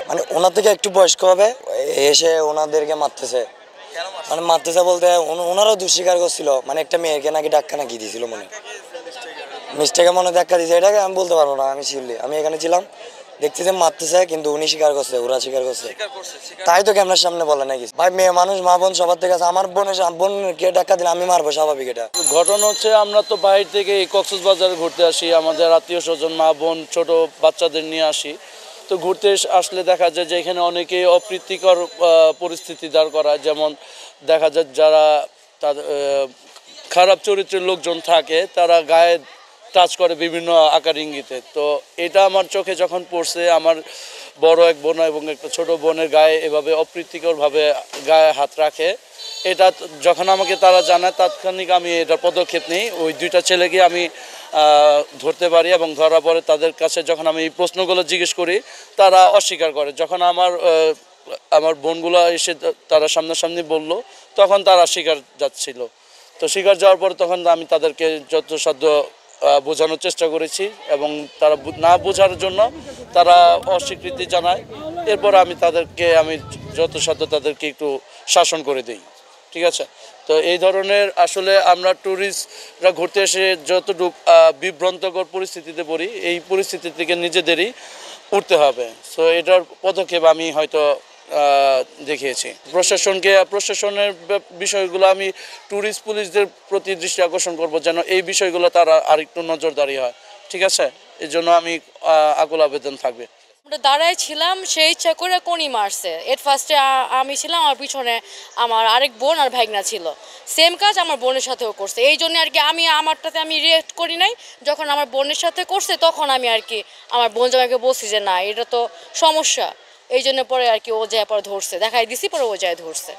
মানে ওনার থেকে একটু বয়স্ক হবে এসে ওনাদেরকে মারতেছে, মানে মারতেছে বলতে ওনারাও দুঃস্বীকার করছিল, মানে একটা মেয়েকে নাকি ধাক্কা নাকি দিয়েছিল, মনে মিস্টেকে মনে ধাক্কা দিয়েছে, এটাকে আমি বলতে পারবো না, আমি শিওরলি আমি এখানে ছিলাম দেখতেছে মারতেছে, কিন্তু উনি স্বীকার করছে, ওরা স্বীকার করছে, তাই তো ক্যামেরার সামনে বলে নাকি। ভাই মেয়ে মানুষ, মা বোন সবার থেকে আছে, আমার বোনকে ধাক্কা দিলে আমি মারবো, স্বাভাবিক। এটা ঘটনা হচ্ছে আমরা তো বাইরে থেকে কক্সবাজারে ঘুরতে আসি, আমাদের আত্মীয় স্বজন মা বোন ছোট বাচ্চাদের নিয়ে আসি। তো ঘুরতে আসলে দেখা যায় যে এখানে অনেকেই অপ্রীতিকর পরিস্থিতি দাঁড় করায়, যেমন দেখা যায় যারা তাদের খারাপ চরিত্রের লোকজন থাকে তারা গায়ে টাচ করে বিভিন্ন আকার ইঙ্গিতে। তো এটা আমার চোখে যখন পড়ছে, আমার বড় এক বোন এবং একটা ছোট বোনের গায়ে এভাবে অপ্রীতিকরভাবে গায়ে হাত রাখে, এটা যখন আমাকে তারা জানায় তাৎক্ষণিক আমি এটার পদক্ষেপ নিই। ওই দুইটা ছেলেকে আমি ধরতে পারি এবং ধরার পরে তাদের কাছে যখন আমি এই প্রশ্নগুলো জিজ্ঞেস করি তারা অস্বীকার করে। যখন আমার বোনগুলো এসে তারা সামনাসামনি বলল, তখন তারা স্বীকার যাচ্ছিল। তো স্বীকার যাওয়ার পর তখন আমি তাদেরকে যথাসাধ্য বোঝানোর চেষ্টা করেছি এবং তারা না বোঝার জন্য তারা অস্বীকৃতি জানায়। এরপর আমি যথাসাধ্য তাদেরকে একটু শাসন করে দিই, ঠিক আছে। তো এই ধরনের আসলে আমরা ট্যুরিস্টরা ঘুরতে এসে যতটুকু বিভ্রান্তকর পরিস্থিতিতে পড়ি, এই পরিস্থিতি থেকে নিজেদেরই উঠতে হবে। সো এটার পদক্ষেপ আমি হয়তো দেখিয়েছি প্রশাসনের বিষয়গুলো আমি ট্যুরিস্ট পুলিশদের প্রতি দৃষ্টি আকর্ষণ করব, যেন এই বিষয়গুলো তারা আরেকটু নজরদারি হয়, ঠিক আছে। এই জন্য আমি আকুল আবেদন থাকবে। দাঁড়ায় ছিলাম, সে ইচ্ছা করে কোনি মারছে। এর ফার্স্টে আমি ছিলাম, আমার পিছনে আমার আরেক বোন আর ভাইগনা ছিল, সেম কাজ আমার বোনের সাথেও করছে। এই জন্য আর কি আমি আমারটাতে আমি রিয়েক্ট করি নাই। যখন আমার বোনের সাথে করছে তখন আমি আর কি আমার বোন জামাইকে বলছি যে না, এটা তো সমস্যা। এই জন্য পরে আর কি ও যায় পরে ধরছে, দেখাই দিছি, পরে ও যায় ধরছে।